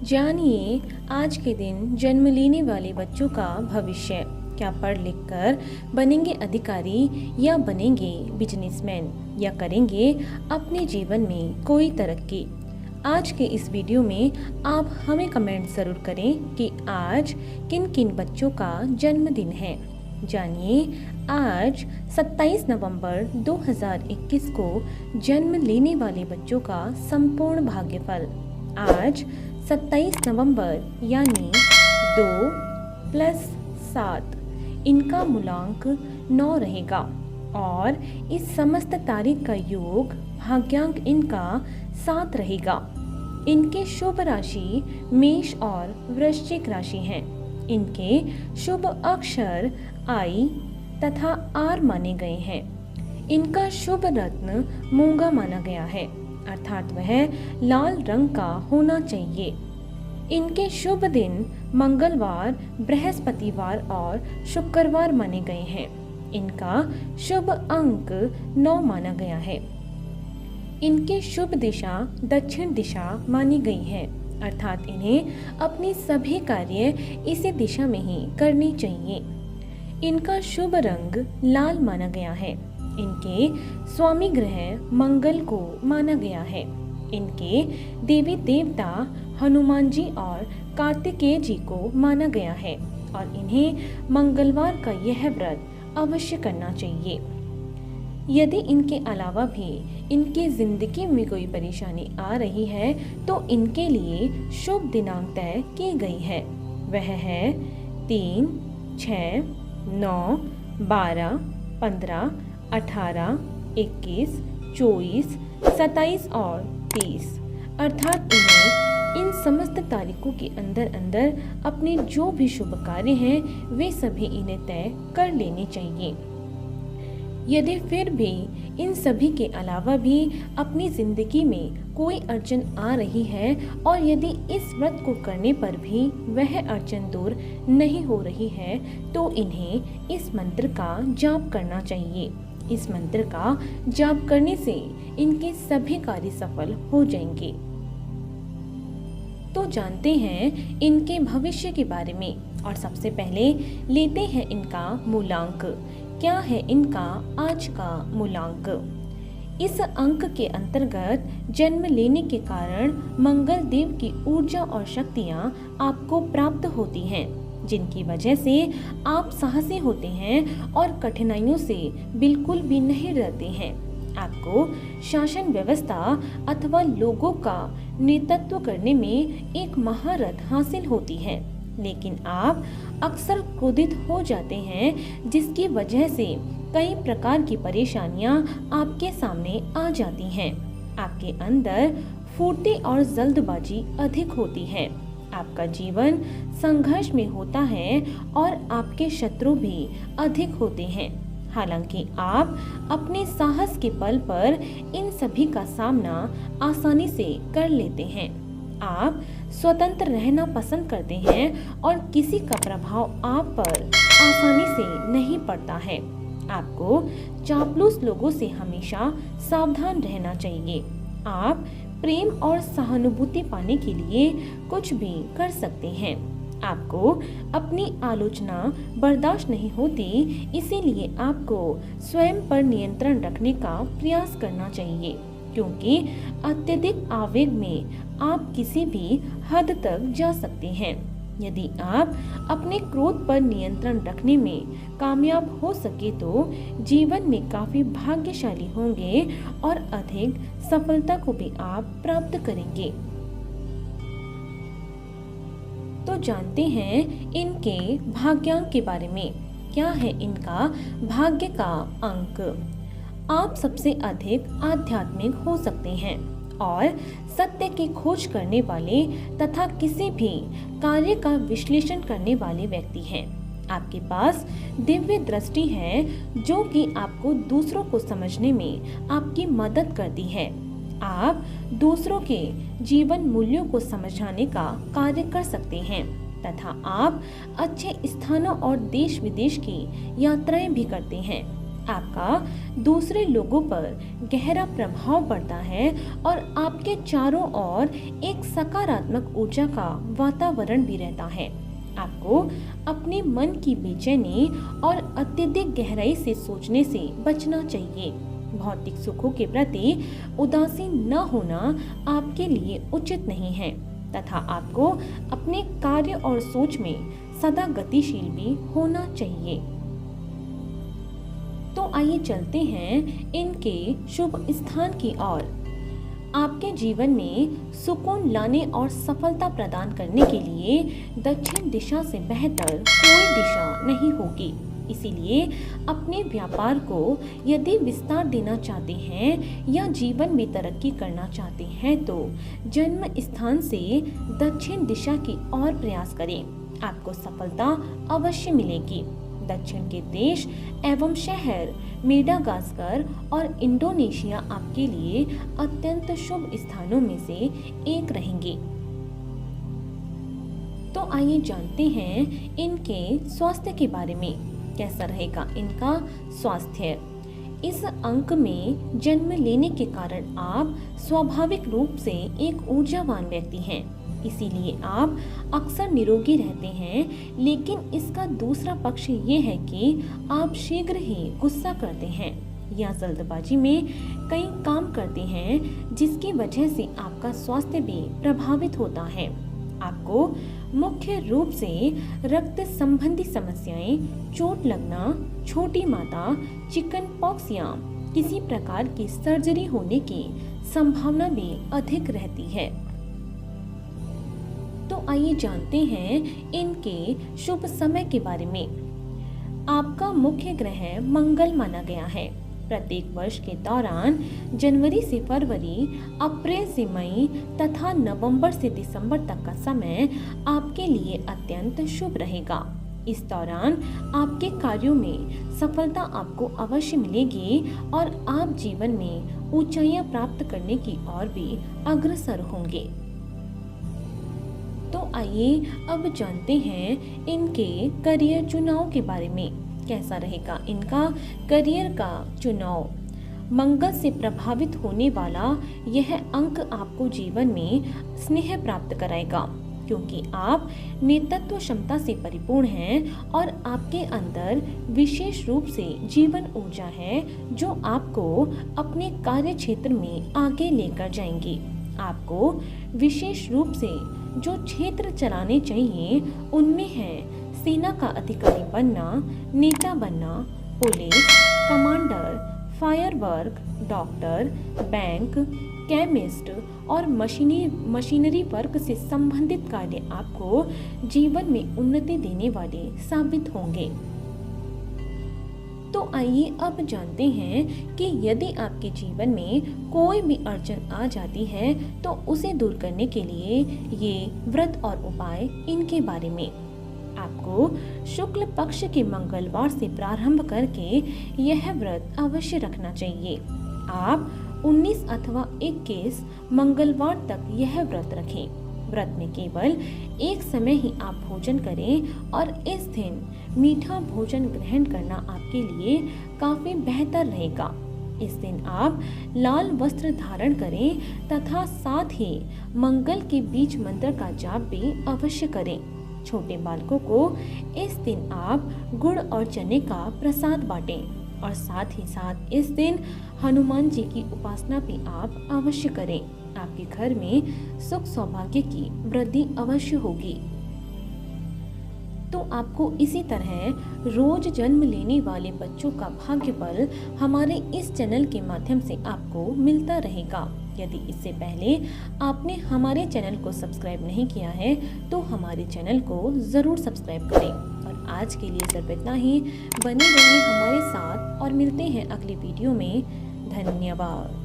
जानिए आज के दिन जन्म लेने वाले बच्चों का भविष्य। क्या पढ़ लिख कर बनेंगे अधिकारी या बनेंगे बिजनेसमैन या करेंगे अपने जीवन में कोई तरक्की। आज के इस वीडियो में आप हमें कमेंट ज़रूर करें कि आज किन किन बच्चों का जन्मदिन है। जानिए आज 27 नवंबर 2021 को जन्म लेने वाले बच्चों का संपूर्ण भाग्यफल। आज 27 नवंबर यानी 2 + 7 इनका मूलांक 9 रहेगा और इस समस्त तारीख का योग भाग्यांक इनका 7 रहेगा। इनके शुभ राशि मेष और वृश्चिक राशि हैं। इनके शुभ अक्षर I तथा R माने गए हैं। इनका शुभ रत्न मूंगा माना गया है, अर्थात वह लाल रंग का होना चाहिए। इनके शुभ दिन मंगलवार, बृहस्पतिवार और शुक्रवार माने गए हैं। इनका शुभ अंक 9 माना गया है। इनकी शुभ दिशा दक्षिण दिशा मानी गई है, अर्थात इन्हें अपने सभी कार्य इसी दिशा में ही करने चाहिए। इनका शुभ रंग लाल माना गया है। इनके स्वामी ग्रह मंगल को माना गया है। इनके देवी देवता हनुमान जी और कार्तिकेय जी को माना गया है और इन्हें मंगलवार का यह व्रत अवश्य करना चाहिए। यदि इनके अलावा भी इनकी जिंदगी में कोई परेशानी आ रही है तो इनके लिए शुभ दिनांक तय की गई है। वह है 3, 6, 9, 12, 15, 18, 21, 24, 27 और 30, अर्थात इन्हें इन समस्त तारीखों के अंदर अंदर अपने जो भी शुभ कार्य हैं वे सभी इन्हें तय कर लेने चाहिए। यदि फिर भी इन सभी के अलावा भी अपनी जिंदगी में कोई अड़चन आ रही है और यदि इस व्रत को करने पर भी वह अड़चन दूर नहीं हो रही है तो इन्हें इस मंत्र का जाप करना चाहिए। इस मंत्र का जाप करने से इनके सभी कार्य सफल हो जाएंगे। तो जानते हैं इनके भविष्य के बारे में और सबसे पहले लेते हैं इनका मूलांक। क्या है इनका आज का मूलांक? इस अंक के अंतर्गत जन्म लेने के कारण मंगल देव की ऊर्जा और शक्तियां आपको प्राप्त होती हैं, जिनकी वजह से आप साहसी होते हैं और कठिनाइयों से बिल्कुल भी नहीं डरते हैं। आपको शासन व्यवस्था अथवा लोगों का नेतृत्व करने में एक महारत हासिल होती है, लेकिन आप अक्सर क्रोधित हो जाते हैं, जिसकी वजह से कई प्रकार की परेशानियां आपके सामने आ जाती हैं। आपके अंदर फुर्ती और जल्दबाजी अधिक होती है। आपका जीवन संघर्ष में होता है और आपके शत्रु भी अधिक होते हैं। हालांकि आप अपने साहस के बल पर इन सभी का सामना आसानी से कर लेते हैं। आप स्वतंत्र रहना पसंद करते हैं और किसी का प्रभाव आप पर आसानी से नहीं पड़ता है। आपको चापलूस लोगों से हमेशा सावधान रहना चाहिए। आप प्रेम और सहानुभूति पाने के लिए कुछ भी कर सकते हैं। आपको अपनी आलोचना बर्दाश्त नहीं होती, इसीलिए आपको स्वयं पर नियंत्रण रखने का प्रयास करना चाहिए, क्योंकि अत्यधिक आवेग में आप किसी भी हद तक जा सकते हैं। यदि आप अपने क्रोध पर नियंत्रण रखने में कामयाब हो सके तो जीवन में काफी भाग्यशाली होंगे और अधिक सफलता को भी आप प्राप्त करेंगे। तो जानते हैं इनके भाग्यांक के बारे में। क्या है इनका भाग्य का अंक? आप सबसे अधिक आध्यात्मिक हो सकते हैं और सत्य की खोज करने वाले तथा किसी भी कार्य का विश्लेषण करने वाले व्यक्ति हैं। आपके पास दिव्य दृष्टि है जो कि आपको दूसरों को समझने में आपकी मदद करती है। आप दूसरों के जीवन मूल्यों को समझाने का कार्य कर सकते हैं तथा आप अच्छे स्थानों और देश विदेश की यात्राएं भी करते हैं। आपका दूसरे लोगों पर गहरा प्रभाव पड़ता है और आपके चारों ओर एक सकारात्मक ऊर्जा का वातावरण भी रहता है। आपको अपने मन की बेचैनी और अत्यधिक गहराई से सोचने से बचना चाहिए। भौतिक सुखों के प्रति उदासीन न होना आपके लिए उचित नहीं है तथा आपको अपने कार्य और सोच में सदा गतिशील भी होना चाहिए। तो आइए चलते हैं इनके शुभ स्थान की ओर। आपके जीवन में सुकून लाने और सफलता प्रदान करने के लिए दक्षिण दिशा से बेहतर कोई दिशा नहीं होगी। इसीलिए अपने व्यापार को यदि विस्तार देना चाहते हैं या जीवन में तरक्की करना चाहते हैं तो जन्म स्थान से दक्षिण दिशा की ओर प्रयास करें। आपको सफलता अवश्य मिलेगी। दक्षिण के देश एवं शहर मेडागास्कर और इंडोनेशिया आपके लिए अत्यंत शुभ स्थानों में से एक रहेंगे। तो आइए जानते हैं इनके स्वास्थ्य के बारे में। कैसा रहेगा इनका स्वास्थ्य। इस अंक में जन्म लेने के कारण आप स्वाभाविक रूप से एक ऊर्जावान व्यक्ति हैं। इसीलिए आप अक्सर निरोगी रहते हैं, लेकिन इसका दूसरा पक्ष ये है कि आप शीघ्र ही गुस्सा करते हैं या जल्दबाजी में कई काम करते हैं, जिसकी वजह से आपका स्वास्थ्य भी प्रभावित होता है। आपको मुख्य रूप से रक्त संबंधी समस्याएं, चोट लगना, छोटी माता, चिकन पॉक्स या किसी प्रकार की सर्जरी होने की संभावना भी अधिक रहती है। तो आइए जानते हैं इनके शुभ समय के बारे में। आपका मुख्य ग्रह मंगल माना गया है। प्रत्येक वर्ष के दौरान जनवरी से फरवरी, अप्रैल से मई तथा नवंबर से दिसंबर तक का समय आपके लिए अत्यंत शुभ रहेगा। इस दौरान आपके कार्यों में सफलता आपको अवश्य मिलेगी और आप जीवन में ऊंचाइयां प्राप्त करने की ओर भी अग्रसर होंगे। तो आइए अब जानते हैं इनके करियर चुनाव के बारे में। कैसा रहेगा इनका करियर का चुनाव। मंगल से प्रभावित होने वाला यह अंक आपको जीवन में स्नेह प्राप्त कराएगा, क्योंकि आप नेतृत्व क्षमता से परिपूर्ण हैं और आपके अंदर विशेष रूप से जीवन ऊर्जा है जो आपको अपने कार्य क्षेत्र में आगे लेकर जाएंगी। आपको विशेष रूप से जो क्षेत्र चलाने चाहिए उनमें है सेना का अधिकारी बनना, नेता बनना, police, commander, fire work, doctor, bank, chemist और मशीनरी वर्क से संबंधित कार्य आपको जीवन में उन्नति देने वाले साबित होंगे। तो आइए अब जानते हैं कि यदि आपके जीवन में कोई भी अड़चन आ जाती है तो उसे दूर करने के लिए ये व्रत और उपाय इनके बारे में। आपको शुक्ल पक्ष के मंगलवार से प्रारंभ करके यह व्रत अवश्य रखना चाहिए। आप 19 अथवा 21 मंगलवार तक यह व्रत रखें। व्रत में केवल एक समय ही आप भोजन करें और इस दिन मीठा भोजन ग्रहण करना आपके लिए काफी बेहतर रहेगा। इस दिन आप लाल वस्त्र धारण करें तथा साथ ही मंगल के बीज मंत्र का जाप भी अवश्य करें। छोटे बालकों को इस दिन आप गुड़ और चने का प्रसाद बांटें और साथ ही साथ इस दिन हनुमान जी की उपासना भी आप अवश्य करें। आपके घर में सुख सौभाग्य की वृद्धि अवश्य होगी। तो आपको इसी तरह रोज जन्म लेने वाले बच्चों का भाग्य फल हमारे इस चैनल के माध्यम से आपको मिलता रहेगा। यदि इससे पहले आपने हमारे चैनल को सब्सक्राइब नहीं किया है तो हमारे चैनल को ज़रूर सब्सक्राइब करें। और आज के लिए सिर्फ इतना ही। बने रहिए हमारे साथ और मिलते हैं अगली वीडियो में। धन्यवाद।